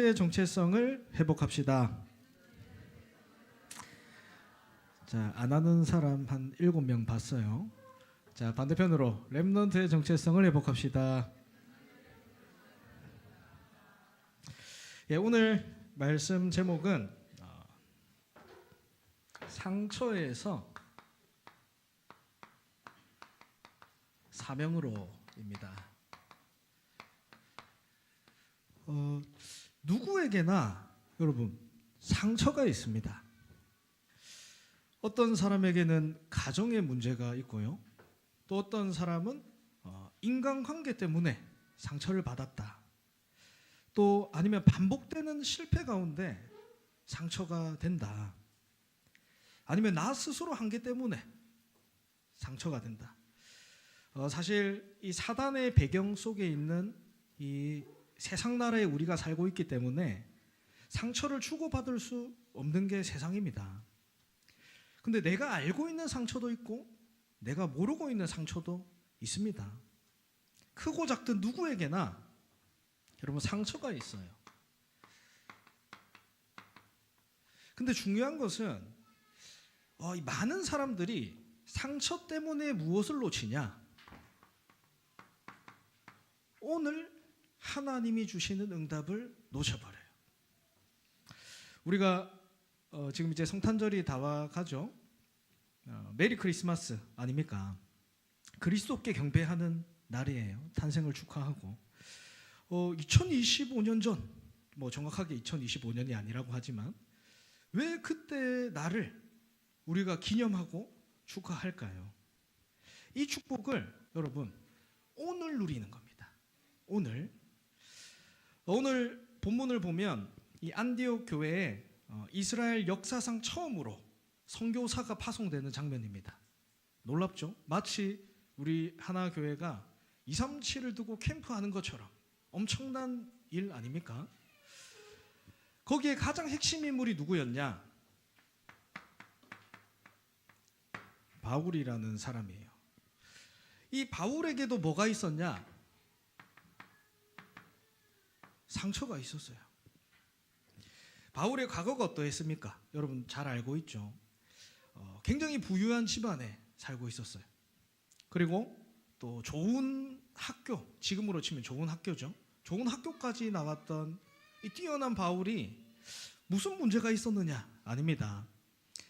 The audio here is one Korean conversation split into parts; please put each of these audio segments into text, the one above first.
의 정체성을 회복합시다. 자, 안 하는 사람 한 7명 봤어요. 자, 반대편으로 렘넌트의 정체성을 회복합시다. 예, 오늘 말씀 제목은 상처에서 사명으로입니다. 누구에게나 여러분 상처가 있습니다. 어떤 사람에게는 가정의 문제가 있고요. 또 어떤 사람은 인간관계 때문에 상처를 받았다. 또 아니면 반복되는 실패 가운데 상처가 된다. 아니면 나 스스로 한 게 때문에 상처가 된다. 사실 이 사단의 배경 속에 있는 이 세상 나라에 우리가 살고 있기 때문에 상처를 주고받을 수 없는 게 세상입니다. 근데 내가 알고 있는 상처도 있고 내가 모르고 있는 상처도 있습니다. 크고 작든 누구에게나 여러분 상처가 있어요. 근데 중요한 것은 이 많은 사람들이 상처 때문에 무엇을 놓치냐? 오늘 하나님이 주시는 응답을 놓쳐버려요. 우리가 지금 이제 성탄절이 다가가죠. 메리 크리스마스 아닙니까? 그리스도께 경배하는 날이에요. 탄생을 축하하고 2025년 전, 정확하게 2025년이 아니라고 하지만 왜 그때 날을 우리가 기념하고 축하할까요? 이 축복을 여러분 오늘 누리는 겁니다. 오늘 본문을 보면 이 안디옥 교회에 이스라엘 역사상 처음으로 선교사가 파송되는 장면입니다. 놀랍죠? 마치 우리 하나교회가 237을 두고 캠프하는 것처럼 엄청난 일 아닙니까? 거기에 가장 핵심 인물이 누구였냐? 바울이라는 사람이에요. 이 바울에게도 뭐가 있었냐? 상처가 있었어요. 바울의 과거가 어떠했습니까? 여러분 잘 알고 있죠. 굉장히 부유한 집안에 살고 있었어요. 그리고 또 좋은 학교, 지금으로 치면 좋은 학교죠. 좋은 학교까지 나왔던 이 뛰어난 바울이 무슨 문제가 있었느냐? 아닙니다.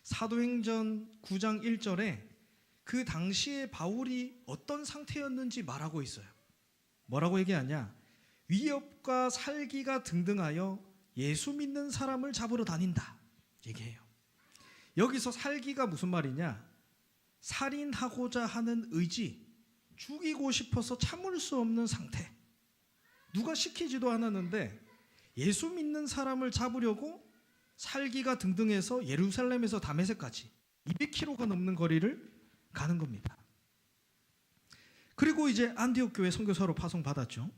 사도행전 9장 1절에 그 당시에 바울이 어떤 상태였는지 말하고 있어요. 뭐라고 얘기하냐? 위협과 살기가 등등하여 예수 믿는 사람을 잡으러 다닌다 얘기해요. 여기서 살기가 무슨 말이냐? 살인하고자 하는 의지, 죽이고 싶어서 참을 수 없는 상태. 누가 시키지도 않았는데 예수 믿는 사람을 잡으려고 살기가 등등해서 예루살렘에서 다메섹까지 200km가 넘는 거리를 가는 겁니다. 그리고 이제 안디옥 교회 선교사로 파송받았죠.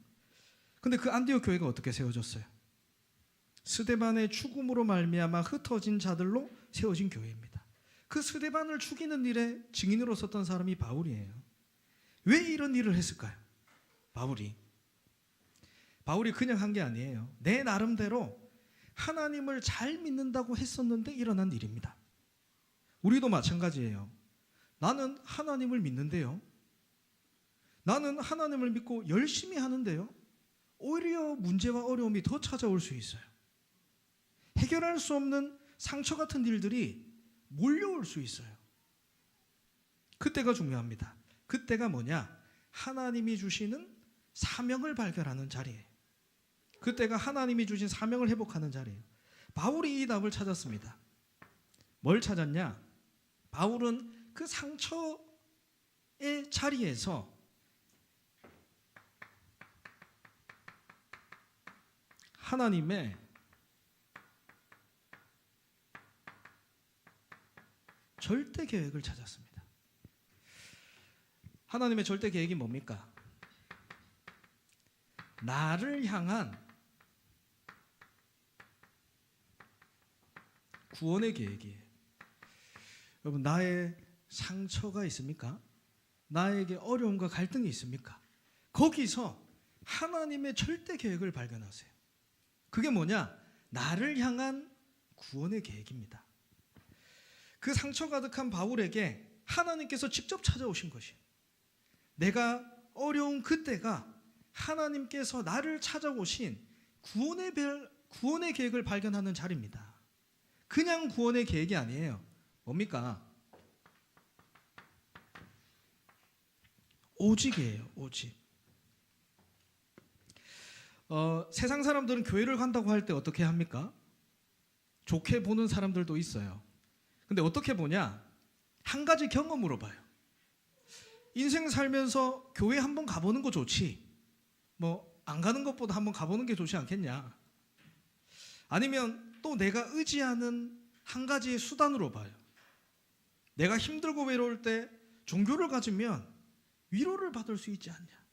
근데 그 안디옥 교회가 어떻게 세워졌어요? 스데반의 죽음으로 말미암아 흩어진 자들로 세워진 교회입니다. 그 스데반을 죽이는 일에 증인으로 섰던 사람이 바울이에요. 왜 이런 일을 했을까요? 바울이 그냥 한 게 아니에요. 내 나름대로 하나님을 잘 믿는다고 했었는데 일어난 일입니다. 우리도 마찬가지예요. 나는 하나님을 믿는데요. 나는 하나님을 믿고 열심히 하는데요. 오히려 문제와 어려움이 더 찾아올 수 있어요. 해결할 수 없는 상처 같은 일들이 몰려올 수 있어요. 그때가 중요합니다. 그때가 뭐냐? 하나님이 주시는 사명을 발견하는 자리예요. 그때가 하나님이 주신 사명을 회복하는 자리예요. 바울이 이 답을 찾았습니다. 뭘 찾았냐? 바울은 그 상처의 자리에서 하나님의 절대 계획을 찾았습니다. 하나님의 절대 계획이 뭡니까? 나를 향한 구원의 계획이에요. 여러분, 나의 상처가 있습니까? 나에게 어려움과 갈등이 있습니까? 거기서 하나님의 절대 계획을 발견하세요. 그게 뭐냐? 나를 향한 구원의 계획입니다. 그 상처 가득한 바울에게 하나님께서 직접 찾아오신 것이에요. 내가 어려운 그때가 하나님께서 나를 찾아오신 구원의 계획을 발견하는 자리입니다. 그냥 구원의 계획이 아니에요. 뭡니까? 오직이에요. 오직. 세상 사람들은 교회를 간다고 할 때 어떻게 합니까? 좋게 보는 사람들도 있어요. 근데 어떻게 보냐? 한 가지 경험으로 봐요. 인생 살면서 교회 한번 가보는 거 좋지. 안 가는 것보다 한번 가보는 게 좋지 않겠냐? 아니면 또 내가 의지하는 한 가지의 수단으로 봐요. 내가 힘들고 외로울 때 종교를 가지면 위로를 받을 수 있지 않냐?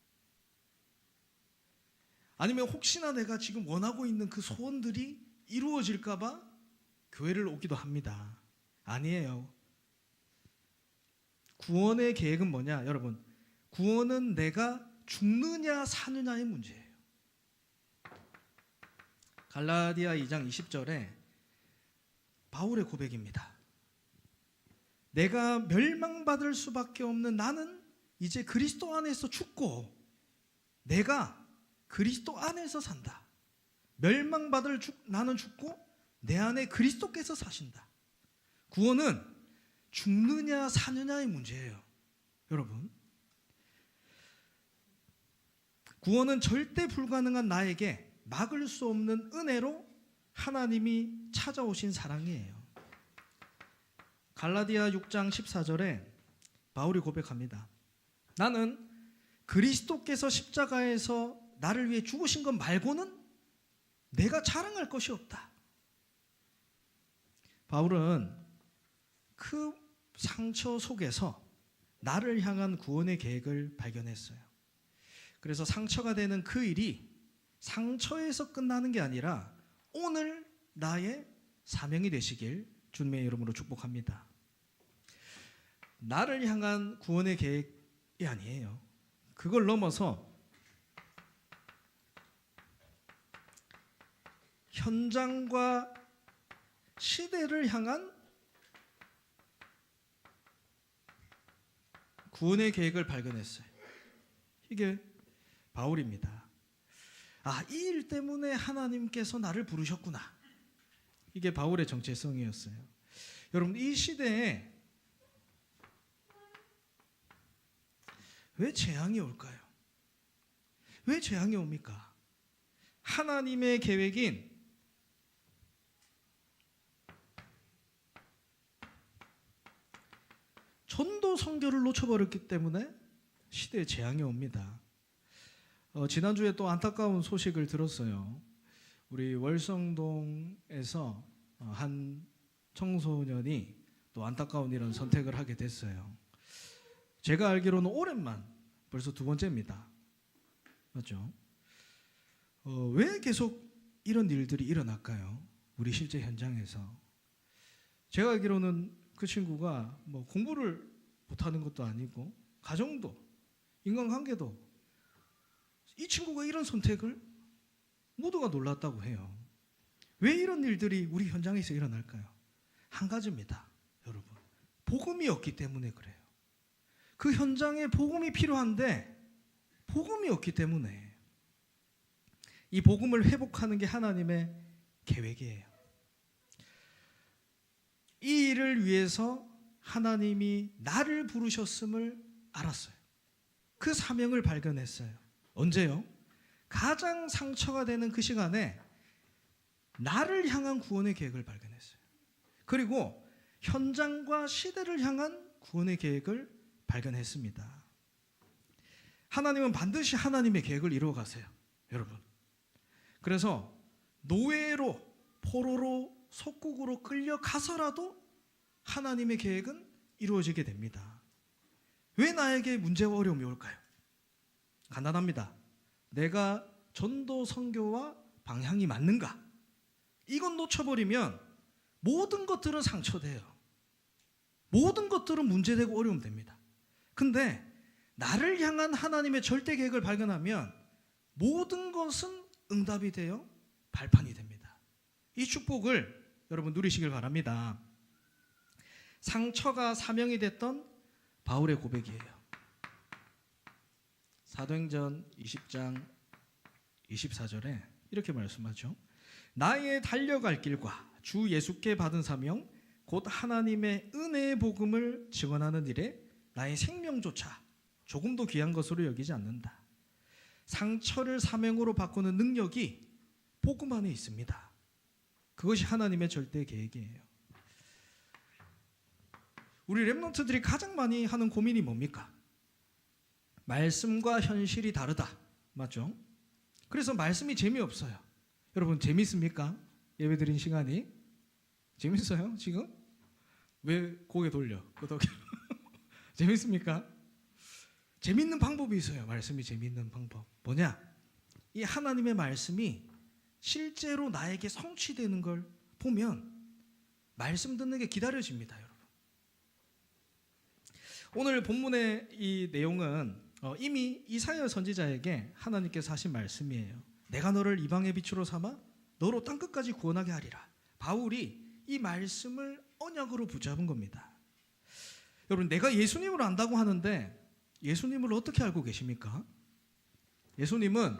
아니면 혹시나 내가 지금 원하고 있는 그 소원들이 이루어질까 봐 교회를 오기도 합니다. 아니에요. 구원의 계획은 뭐냐? 여러분, 구원은 내가 죽느냐 사느냐의 문제예요. 갈라디아 2장 20절에 바울의 고백입니다. 내가 멸망받을 수밖에 없는 나는 이제 그리스도 안에서 죽고 내가 그리스도 안에서 산다. 멸망받을 나는 죽고 내 안에 그리스도께서 사신다. 구원은 죽느냐 사느냐의 문제예요. 여러분, 구원은 절대 불가능한 나에게 막을 수 없는 은혜로 하나님이 찾아오신 사랑이에요. 갈라디아 6장 14절에 바울이 고백합니다. 나는 그리스도께서 십자가에서 나를 위해 죽으신 것 말고는 내가 자랑할 것이 없다. 바울은 그 상처 속에서 나를 향한 구원의 계획을 발견했어요. 그래서 상처가 되는 그 일이 상처에서 끝나는 게 아니라 오늘 나의 사명이 되시길 주님의 이름으로 축복합니다. 나를 향한 구원의 계획이 아니에요. 그걸 넘어서 현장과 시대를 향한 구원의 계획을 발견했어요. 이게 바울입니다. 이 일 때문에 하나님께서 나를 부르셨구나. 이게 바울의 정체성이었어요. 여러분, 이 시대에 왜 재앙이 올까요? 왜 재앙이 옵니까? 하나님의 계획인 전도 선교를 놓쳐버렸기 때문에 시대에 재앙이 옵니다. 지난주에 또 안타까운 소식을 들었어요. 우리 월성동에서 한 청소년이 또 안타까운 이런 선택을 하게 됐어요. 제가 알기로는 올해만 벌써 두 번째입니다. 맞죠? 왜 계속 이런 일들이 일어날까요? 우리 실제 현장에서. 제가 알기로는 그 친구가 공부를 못하는 것도 아니고 가정도 인간관계도 이 친구가 이런 선택을 모두가 놀랐다고 해요. 왜 이런 일들이 우리 현장에서 일어날까요? 한 가지입니다. 여러분, 복음이 없기 때문에 그래요. 그 현장에 복음이 필요한데 복음이 없기 때문에 이 복음을 회복하는 게 하나님의 계획이에요. 이 일을 위해서 하나님이 나를 부르셨음을 알았어요. 그 사명을 발견했어요. 언제요? 가장 상처가 되는 그 시간에 나를 향한 구원의 계획을 발견했어요. 그리고 현장과 시대를 향한 구원의 계획을 발견했습니다. 하나님은 반드시 하나님의 계획을 이루어 가세요. 여러분. 그래서 노예로, 포로로, 속국으로 끌려가서라도 하나님의 계획은 이루어지게 됩니다. 왜 나에게 문제와 어려움이 올까요? 간단합니다. 내가 전도 선교와 방향이 맞는가? 이건 놓쳐버리면 모든 것들은 상처돼요. 모든 것들은 문제되고 어려움 됩니다. 근데 나를 향한 하나님의 절대 계획을 발견하면 모든 것은 응답이 돼요. 발판이 됩니다. 이 축복을 여러분 누리시길 바랍니다. 상처가 사명이 됐던 바울의 고백이에요. 사도행전 20장 24절에 이렇게 말씀하죠. 나의 달려갈 길과 주 예수께 받은 사명 곧 하나님의 은혜의 복음을 증언하는 일에 나의 생명조차 조금도 귀한 것으로 여기지 않는다. 상처를 사명으로 바꾸는 능력이 복음 안에 있습니다. 그것이 하나님의 절대 계획이에요. 우리 렘넌트들이 가장 많이 하는 고민이 뭡니까? 말씀과 현실이 다르다. 맞죠? 그래서 말씀이 재미없어요. 여러분 재밌습니까? 예배드린 시간이 재밌어요 지금? 왜 고개 돌려? 재밌습니까? 재밌는 방법이 있어요. 말씀이 재밌는 방법 뭐냐? 이 하나님의 말씀이 실제로 나에게 성취되는 걸 보면 말씀 듣는 게 기다려집니다. 여러분 오늘 본문의 이 내용은 이미 이사야 선지자에게 하나님께서 하신 말씀이에요. 내가 너를 이방의 빛으로 삼아 너로 땅끝까지 구원하게 하리라. 바울이 이 말씀을 언약으로 붙잡은 겁니다. 여러분 내가 예수님을 안다고 하는데 예수님을 어떻게 알고 계십니까? 예수님은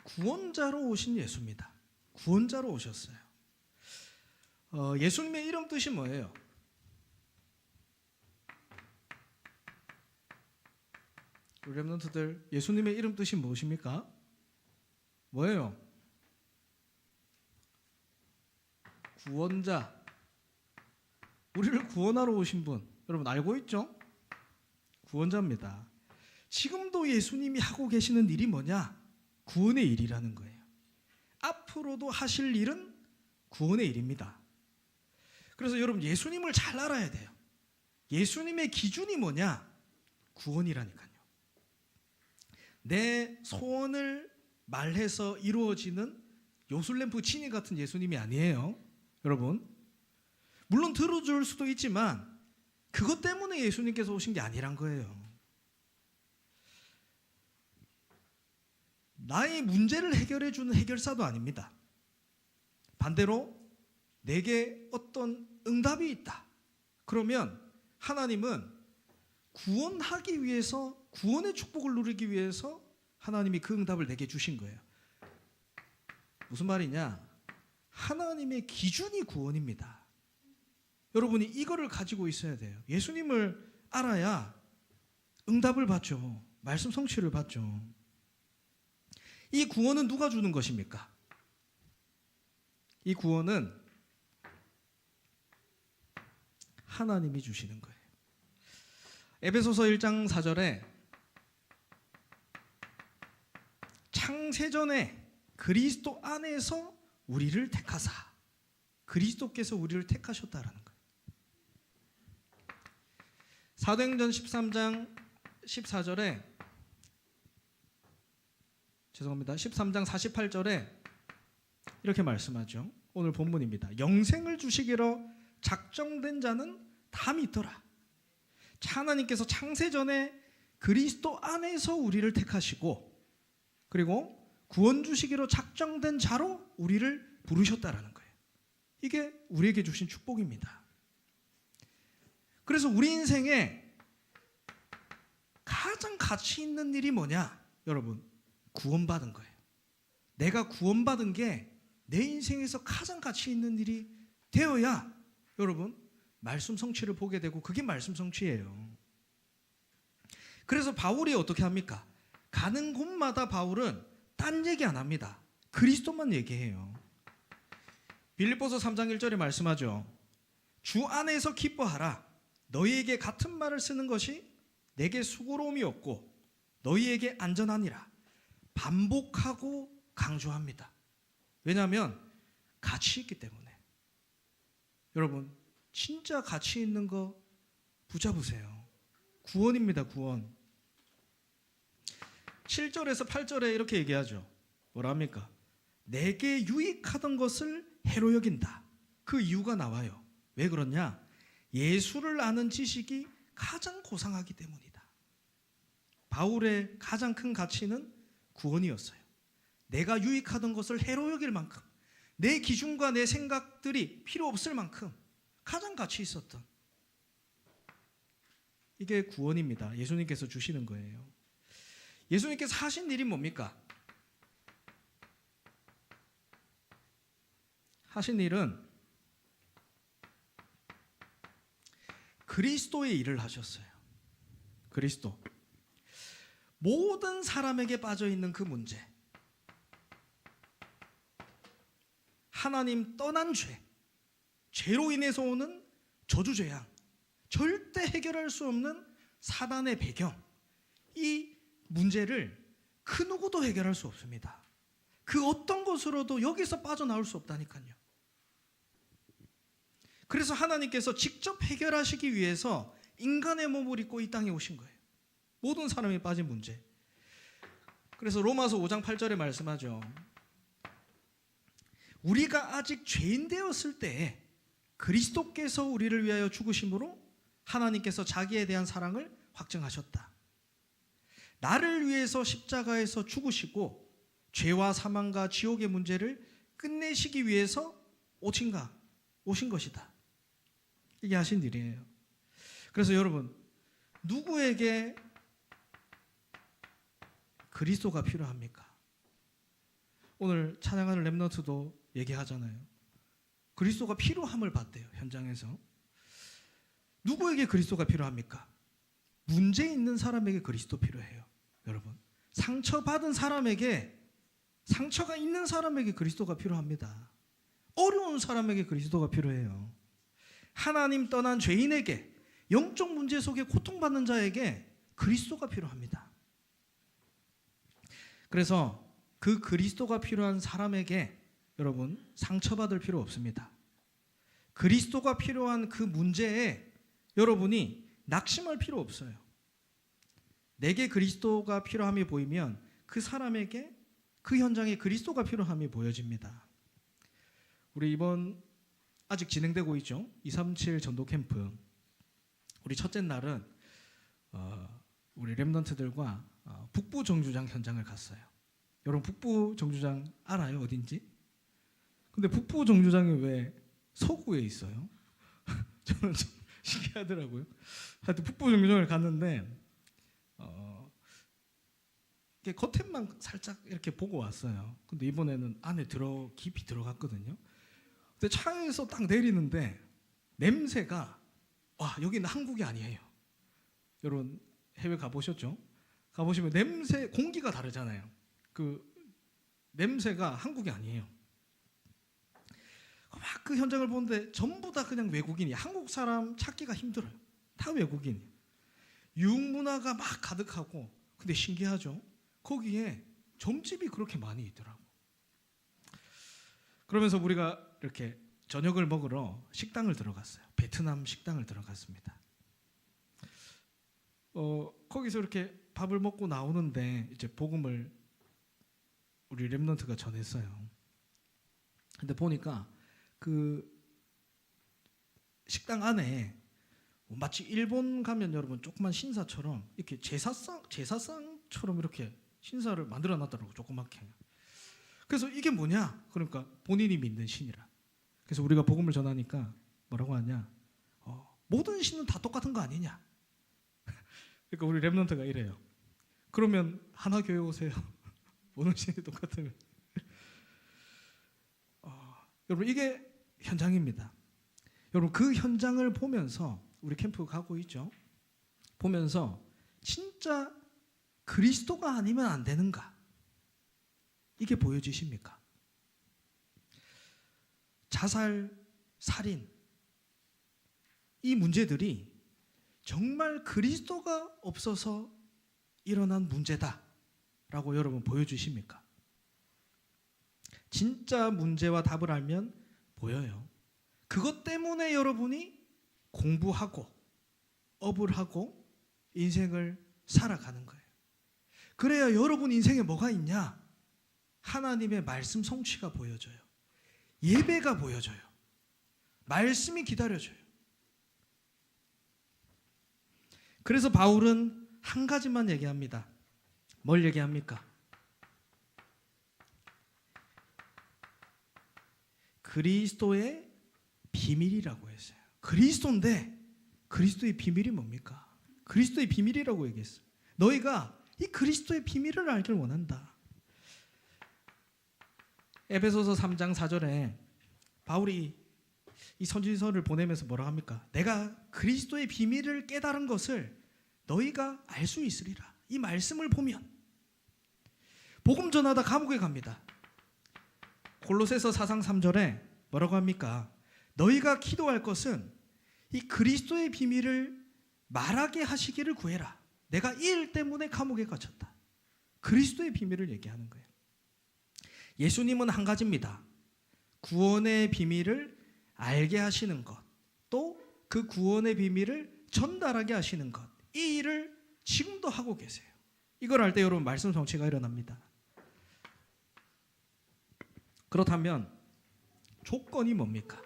구원자로 오신 예수입니다. 구원자로 오셨어요. 예수님의 이름 뜻이 뭐예요? 우리 렘넌트들 예수님의 이름 뜻이 무엇입니까? 뭐예요? 구원자. 우리를 구원하러 오신 분 여러분 알고 있죠? 구원자입니다. 지금도 예수님이 하고 계시는 일이 뭐냐? 구원의 일이라는 거예요. 앞으로도 하실 일은 구원의 일입니다. 그래서 여러분 예수님을 잘 알아야 돼요. 예수님의 기준이 뭐냐? 구원이라니까요. 내 소원을 말해서 이루어지는 요술램프 진이 같은 예수님이 아니에요. 여러분 물론 들어줄 수도 있지만 그것 때문에 예수님께서 오신 게 아니란 거예요. 나의 문제를 해결해 주는 해결사도 아닙니다. 반대로 내게 어떤 응답이 있다. 그러면 하나님은 구원하기 위해서 구원의 축복을 누리기 위해서 하나님이 그 응답을 내게 주신 거예요. 무슨 말이냐? 하나님의 기준이 구원입니다. 여러분이 이거를 가지고 있어야 돼요. 예수님을 알아야 응답을 받죠. 말씀 성취를 받죠. 이 구원은 누가 주는 것입니까? 이 구원은 하나님이 주시는 거예요. 에베소서 1장 4절에 창세전에 그리스도 안에서 우리를 택하사 그리스도께서 우리를 택하셨다라는 거예요. 사도행전 13장 14절에 13장 48절에 이렇게 말씀하죠. 오늘 본문입니다. 영생을 주시기로 작정된 자는 다 믿더라. 하나님께서 창세전에 그리스도 안에서 우리를 택하시고 그리고 구원 주시기로 작정된 자로 우리를 부르셨다라는 거예요. 이게 우리에게 주신 축복입니다. 그래서 우리 인생에 가장 가치 있는 일이 뭐냐? 여러분 구원받은 거예요. 내가 구원받은 게 내 인생에서 가장 가치 있는 일이 되어야 여러분 말씀 성취를 보게 되고 그게 말씀 성취예요. 그래서 바울이 어떻게 합니까? 가는 곳마다 바울은 딴 얘기 안 합니다. 그리스도만 얘기해요. 빌립보서 3장 1절에 말씀하죠. 주 안에서 기뻐하라. 너희에게 같은 말을 쓰는 것이 내게 수고로움이 없고 너희에게 안전하니라. 반복하고 강조합니다. 왜냐하면 가치 있기 때문에. 여러분 진짜 가치 있는 거 붙잡으세요. 구원입니다. 구원. 7절에서 8절에 이렇게 얘기하죠. 뭐라 합니까? 내게 유익하던 것을 해로 여긴다. 그 이유가 나와요. 왜 그러냐? 예수를 아는 지식이 가장 고상하기 때문이다. 바울의 가장 큰 가치는 구원이었어요. 내가 유익하던 것을 해로 여길 만큼, 내 기준과 내 생각들이 필요 없을 만큼 가장 가치 있었던, 이게 구원입니다. 예수님께서 주시는 거예요. 예수님께서 하신 일이 뭡니까? 하신 일은 그리스도의 일을 하셨어요. 그리스도. 모든 사람에게 빠져있는 그 문제, 하나님 떠난 죄, 죄로 인해서 오는 저주재앙, 절대 해결할 수 없는 사단의 배경, 이 문제를 그 누구도 해결할 수 없습니다. 그 어떤 것으로도 여기서 빠져나올 수 없다니까요. 그래서 하나님께서 직접 해결하시기 위해서 인간의 몸을 입고 이 땅에 오신 거예요. 모든 사람이 빠진 문제. 그래서 로마서 5장 8절에 말씀하죠. 우리가 아직 죄인 되었을 때에 그리스도께서 우리를 위하여 죽으심으로 하나님께서 자기에 대한 사랑을 확증하셨다. 나를 위해서 십자가에서 죽으시고 죄와 사망과 지옥의 문제를 끝내시기 위해서 오신 것이다. 이게 하신 일이에요. 그래서 여러분, 누구에게 그리스도가 필요합니까? 오늘 찬양하는 렘넌트도 얘기하잖아요. 그리스도가 필요함을 봤대요. 현장에서. 누구에게 그리스도가 필요합니까? 문제 있는 사람에게 그리스도 필요해요. 여러분, 상처받은 사람에게, 상처가 있는 사람에게 그리스도가 필요합니다. 어려운 사람에게 그리스도가 필요해요. 하나님 떠난 죄인에게, 영적 문제 속에 고통받는 자에게 그리스도가 필요합니다. 그래서 그 그리스도가 필요한 사람에게 여러분 상처받을 필요 없습니다. 그리스도가 필요한 그 문제에 여러분이 낙심할 필요 없어요. 내게 그리스도가 필요함이 보이면 그 사람에게, 그 현장에 그리스도가 필요함이 보여집니다. 우리 이번 아직 진행되고 있죠. 237 전도 캠프. 우리 첫째 날은 우리 렘넌트들과 북부 정주장 현장을 갔어요. 여러분 북부 정주장 알아요? 어딘지? 근데 북부 정주장이 왜 서구에 있어요? 저는 좀 신기하더라고요. 하여튼 북부 정주장을 갔는데 겉에만 살짝 이렇게 보고 왔어요. 근데 이번에는 안에 깊이 들어갔거든요. 근데 차에서 딱 내리는데 냄새가, 와, 여기는 한국이 아니에요. 여러분 해외 가보셨죠? 가보시면 냄새, 공기가 다르잖아요. 그 냄새가 한국이 아니에요. 막 그 현장을 보는데 전부 다 그냥 외국인이, 한국 사람 찾기가 힘들어요. 다 외국인. 유흥문화가 막 가득하고, 근데 신기하죠? 거기에 점집이 그렇게 많이 있더라고. 그러면서 우리가 이렇게 저녁을 먹으러 식당을 들어갔어요. 베트남 식당을 들어갔습니다. 거기서 이렇게 밥을 먹고 나오는데 이제 복음을 우리 렘넌트가 전했어요. 근데 보니까 그 식당 안에 마치 일본 가면 여러분 조그만 신사처럼 이렇게 제사상처럼 이렇게 신사를 만들어 놨더라고, 조그맣게. 그래서 이게 뭐냐? 그러니까 본인이 믿는 신이라. 그래서 우리가 복음을 전하니까 뭐라고 하냐? 모든 신은 다 똑같은 거 아니냐? 그러니까 우리 렘넌트가 이래요. 그러면 하나교회 오세요. 모든 신이 똑같으면. 여러분 이게 현장입니다. 여러분 그 현장을 보면서 우리 캠프 가고 있죠. 보면서 진짜 그리스도가 아니면 안 되는가? 이게 보여지십니까? 자살, 살인, 이 문제들이 정말 그리스도가 없어서 일어난 문제다라고 여러분 보여주십니까? 진짜 문제와 답을 알면 보여요. 그것 때문에 여러분이 공부하고 업을 하고 인생을 살아가는 거예요. 그래야 여러분 인생에 뭐가 있냐? 하나님의 말씀 성취가 보여져요. 예배가 보여져요. 말씀이 기다려져요. 그래서 바울은 한 가지만 얘기합니다. 뭘 얘기합니까? 그리스도의 비밀이라고 했어요. 그리스도인데 그리스도의 비밀이 뭡니까? 그리스도의 비밀이라고 얘기했어요. 너희가 이 그리스도의 비밀을 알길 원한다. 에베소서 3장 4절에 바울이 이 선지서를 보내면서 뭐라 합니까? 내가 그리스도의 비밀을 깨달은 것을 너희가 알 수 있으리라. 이 말씀을 보면 복음 전하다 감옥에 갑니다. 골로새서 4장 3절에 뭐라고 합니까? 너희가 기도할 것은 이 그리스도의 비밀을 말하게 하시기를 구해라. 내가 이 일 때문에 감옥에 갇혔다. 그리스도의 비밀을 얘기하는 거예요. 예수님은 한 가지입니다. 구원의 비밀을 알게 하시는 것, 또 그 구원의 비밀을 전달하게 하시는 것, 이 일을 지금도 하고 계세요. 이걸 알 때 여러분 말씀 성취가 일어납니다. 그렇다면 조건이 뭡니까?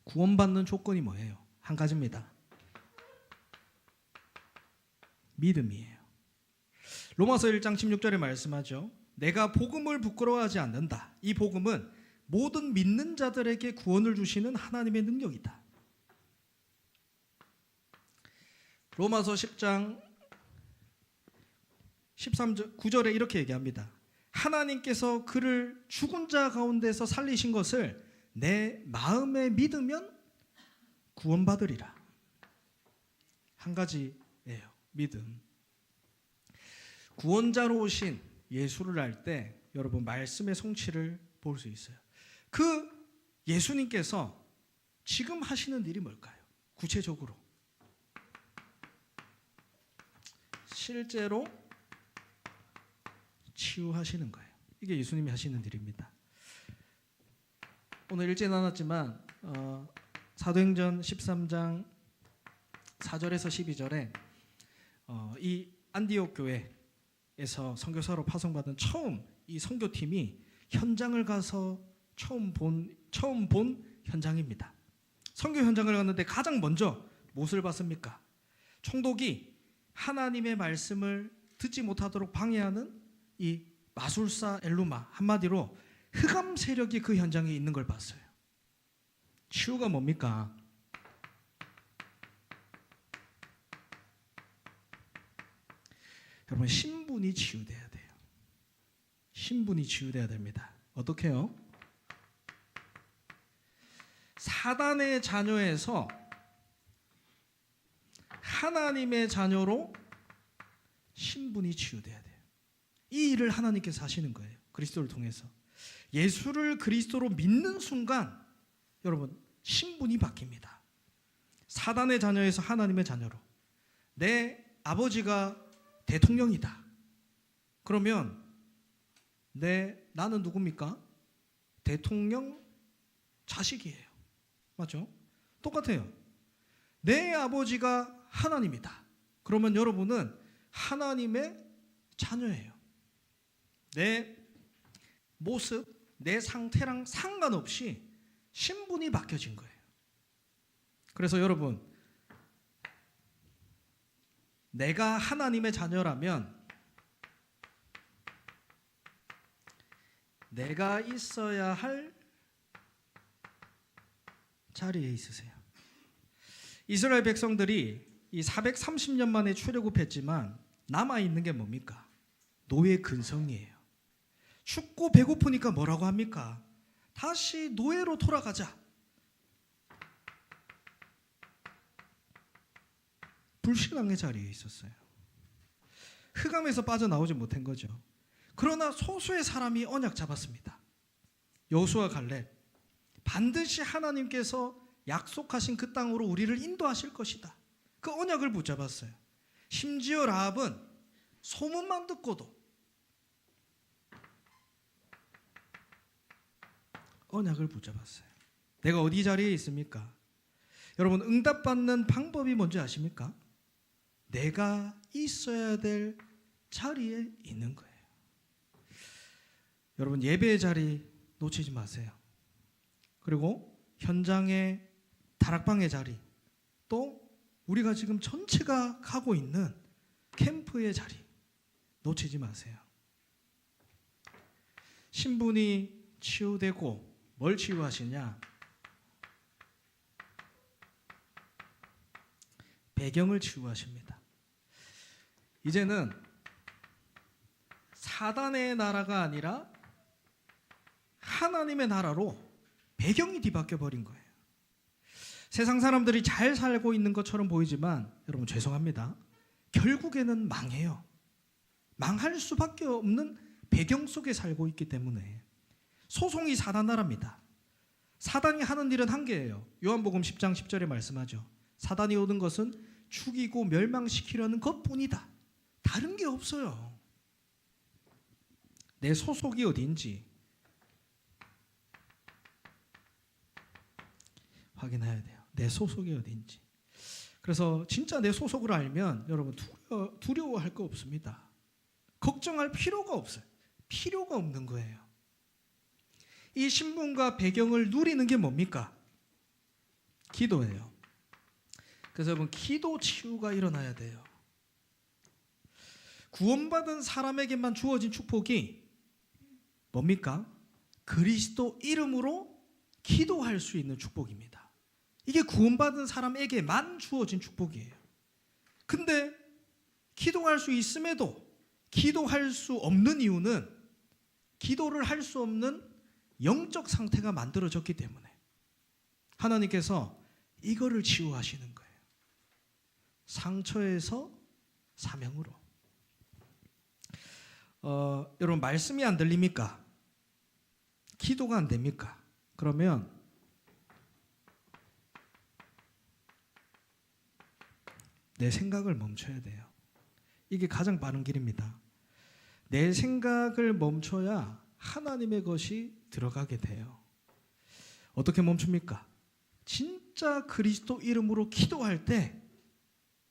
구원받는 조건이 뭐예요? 한 가지입니다. 믿음이에요. 로마서 1장 16절에 말씀하죠. 내가 복음을 부끄러워하지 않는다. 이 복음은 모든 믿는 자들에게 구원을 주시는 하나님의 능력이다. 로마서 10장 13절 9절에 이렇게 얘기합니다. 하나님께서 그를 죽은 자 가운데서 살리신 것을 내 마음에 믿으면 구원받으리라. 한 가지예요. 믿음. 구원자로 오신 예수를 알 때 여러분 말씀의 성취를 볼 수 있어요. 그 예수님께서 지금 하시는 일이 뭘까요? 구체적으로 실제로 치유하시는 거예요. 이게 예수님이 하시는 일입니다. 오늘 읽지 않았지만 사도행전 13장 4절에서 12절에 이 안디옥 교회에서 선교사로 파송받은 처음 이 선교팀이 현장을 가서 처음 본 현장입니다. 선교 현장을 갔는데 가장 먼저 무엇을 봤습니까? 총독이 하나님의 말씀을 듣지 못하도록 방해하는 이 마술사 엘루마, 한마디로 흑암 세력이 그 현장에 있는 걸 봤어요. 치유가 뭡니까? 여러분 신분이 치유돼야 돼요. 신분이 치유돼야 됩니다. 어떻게요? 사단의 자녀에서 하나님의 자녀로 신분이 치유돼야 돼요. 이 일을 하나님께서 하시는 거예요. 그리스도를 통해서. 예수를 그리스도로 믿는 순간 여러분 신분이 바뀝니다. 사단의 자녀에서 하나님의 자녀로. 내 아버지가 대통령이다. 그러면 나는 누굽니까? 대통령 자식이에요. 맞죠? 똑같아요. 내 아버지가 하나님이다. 그러면 여러분은 하나님의 자녀예요. 내 모습, 내 상태랑 상관없이 신분이 바뀌어진 거예요. 그래서 여러분, 내가 하나님의 자녀라면 내가 있어야 할 자리에 있으세요. 이스라엘 백성들이 이 430년 만에 출애굽했지만 남아있는 게 뭡니까? 노예 근성이에요. 춥고 배고프니까 뭐라고 합니까? 다시 노예로 돌아가자. 불신앙의 자리에 있었어요. 흑암에서 빠져나오지 못한 거죠. 그러나 소수의 사람이 언약 잡았습니다. 여호수아 갈렙, 반드시 하나님께서 약속하신 그 땅으로 우리를 인도하실 것이다. 그 언약을 붙잡았어요. 심지어 라합은 소문만 듣고도 언약을 붙잡았어요. 내가 어디 자리에 있습니까? 여러분 응답받는 방법이 뭔지 아십니까? 내가 있어야 될 자리에 있는 거예요. 여러분 예배의 자리 놓치지 마세요. 그리고 현장의 다락방의 자리, 또 우리가 지금 전체가 가고 있는 캠프의 자리 놓치지 마세요. 신분이 치유되고 뭘 치유하시냐? 배경을 치유하십니다. 이제는 사단의 나라가 아니라 하나님의 나라로 배경이 뒤바뀌어 버린 거예요. 세상 사람들이 잘 살고 있는 것처럼 보이지만 여러분 죄송합니다. 결국에는 망해요. 망할 수밖에 없는 배경 속에 살고 있기 때문에 소송이 사단 나라입니다. 사단이 하는 일은 한 개예요. 요한복음 10장 10절에 말씀하죠. 사단이 오는 것은 죽이고 멸망시키려는 것뿐이다. 다른 게 없어요. 내 소속이 어딘지 확인해야 돼요. 내 소속이 어딘지. 그래서 진짜 내 소속을 알면 여러분 두려워할 거 없습니다. 걱정할 필요가 없어요. 필요가 없는 거예요. 이 신분과 배경을 누리는 게 뭡니까? 기도예요. 그래서 여러분 기도 치유가 일어나야 돼요. 구원받은 사람에게만 주어진 축복이 뭡니까? 그리스도 이름으로 기도할 수 있는 축복입니다. 이게 구원받은 사람에게만 주어진 축복이에요. 근데 기도할 수 있음에도 기도할 수 없는 이유는 기도를 할 수 없는 영적 상태가 만들어졌기 때문에 하나님께서 이거를 치유하시는 거예요. 상처에서 사명으로. 여러분 말씀이 안 들립니까? 기도가 안 됩니까? 그러면 내 생각을 멈춰야 돼요. 이게 가장 빠른 길입니다. 내 생각을 멈춰야 하나님의 것이 들어가게 돼요. 어떻게 멈춥니까? 진짜 그리스도 이름으로 기도할 때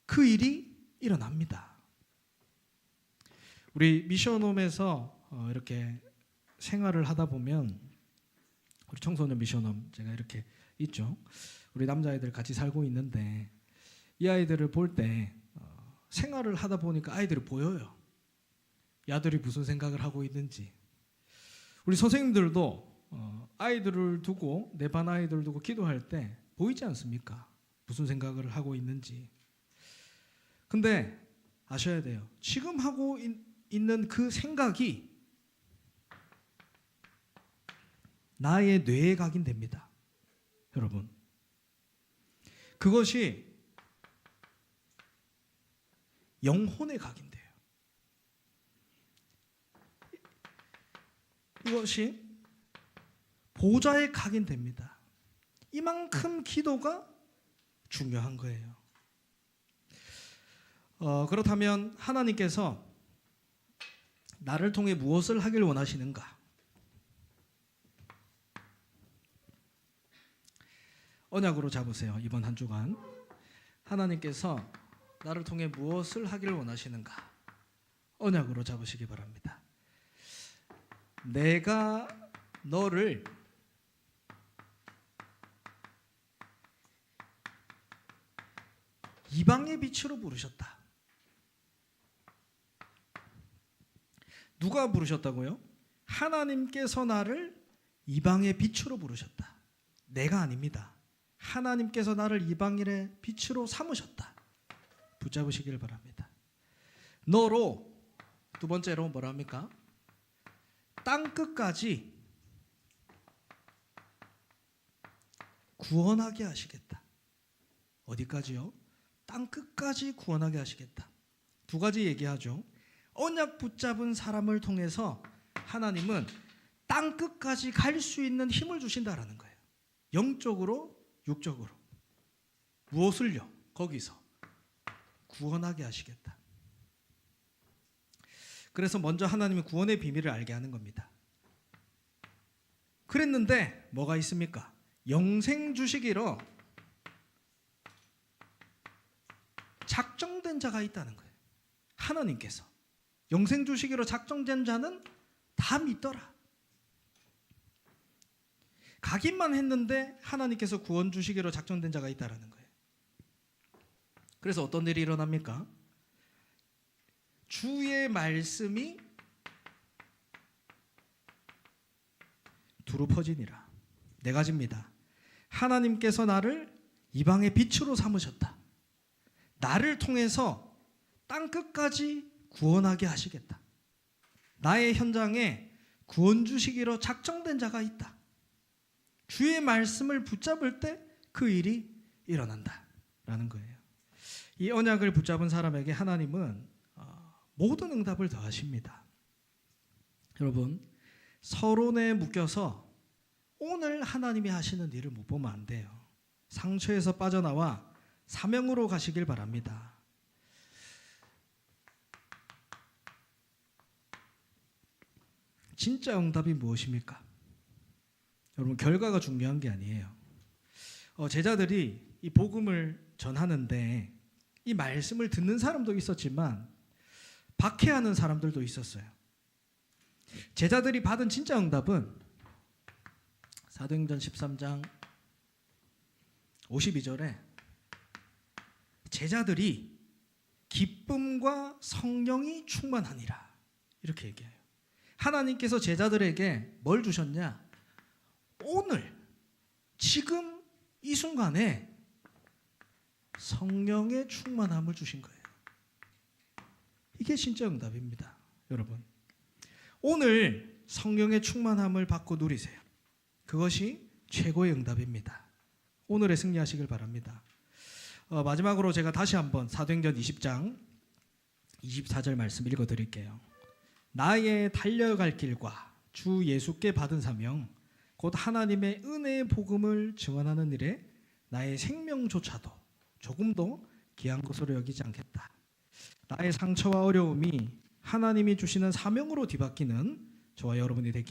그 일이 일어납니다. 우리 미션홈에서 이렇게 생활을 하다 보면 우리 청소년 미션홈 제가 이렇게 있죠. 우리 남자아이들 같이 살고 있는데 이 아이들을 볼 때 생활을 하다 보니까 아이들이 보여요. 야들이 무슨 생각을 하고 있는지. 우리 선생님들도 아이들을 두고 내 반 아이들 두고 기도할 때 보이지 않습니까? 무슨 생각을 하고 있는지. 근데 아셔야 돼요. 지금 하고 있는 그 생각이 나의 뇌에 각인됩니다. 여러분. 그것이 영혼에 각인돼요. 이것이 보좌에 각인됩니다. 이만큼 기도가 중요한 거예요. 그렇다면 하나님께서 나를 통해 무엇을 하길 원하시는가? 언약으로 잡으세요. 이번 한 주간 하나님께서 나를 통해 무엇을 하길 원하시는가? 언약으로 잡으시기 바랍니다. 내가 너를 이방의 빛으로 부르셨다. 누가 부르셨다고요? 하나님께서 나를 이방의 빛으로 부르셨다. 내가 아닙니다. 하나님께서 나를 이방인의 빛으로 삼으셨다. 붙잡으시길 바랍니다. 너로 두 번째로 뭐라 합니까? 땅끝까지 구원하게 하시겠다. 어디까지요? 땅끝까지 구원하게 하시겠다. 두 가지 얘기하죠. 언약 붙잡은 사람을 통해서 하나님은 땅끝까지 갈 수 있는 힘을 주신다라는 거예요. 영적으로, 육적으로. 무엇을요? 거기서 구원하게 하시겠다. 그래서 먼저 하나님이 구원의 비밀을 알게 하는 겁니다. 그랬는데 뭐가 있습니까? 영생 주시기로 작정된 자가 있다는 거예요. 하나님께서 영생 주시기로 작정된 자는 다 믿더라. 가기만 했는데 하나님께서 구원 주시기로 작정된 자가 있다라는 거예요. 그래서 어떤 일이 일어납니까? 주의 말씀이 두루 퍼지니라. 네 가지입니다. 하나님께서 나를 이방의 빛으로 삼으셨다. 나를 통해서 땅 끝까지 구원하게 하시겠다. 나의 현장에 구원 주시기로 작정된 자가 있다. 주의 말씀을 붙잡을 때 그 일이 일어난다 라는 거예요. 이 언약을 붙잡은 사람에게 하나님은 모든 응답을 더하십니다. 여러분, 서론에 묶여서 오늘 하나님이 하시는 일을 못 보면 안 돼요. 상처에서 빠져나와 사명으로 가시길 바랍니다. 진짜 응답이 무엇입니까? 여러분, 결과가 중요한 게 아니에요. 제자들이 이 복음을 전하는데 이 말씀을 듣는 사람도 있었지만 박해하는 사람들도 있었어요. 제자들이 받은 진짜 응답은 사도행전 13장 52절에 제자들이 기쁨과 성령이 충만하니라 이렇게 얘기해요. 하나님께서 제자들에게 뭘 주셨냐? 오늘 지금 이 순간에 성령의 충만함을 주신 거예요. 이게 진짜 응답입니다. 여러분, 오늘 성령의 충만함을 받고 누리세요. 그것이 최고의 응답입니다. 오늘의 승리하시길 바랍니다. 마지막으로 제가 다시 한번 사도행전 20장 24절 말씀 읽어드릴게요. 나의 달려갈 길과 주 예수께 받은 사명 곧 하나님의 은혜의 복음을 증언하는 일에 나의 생명조차도 조금도 귀한 것으로 여기지 않겠다. 나의 상처와 어려움이 하나님이 주시는 사명으로 뒤바뀌는 저와 여러분이 되기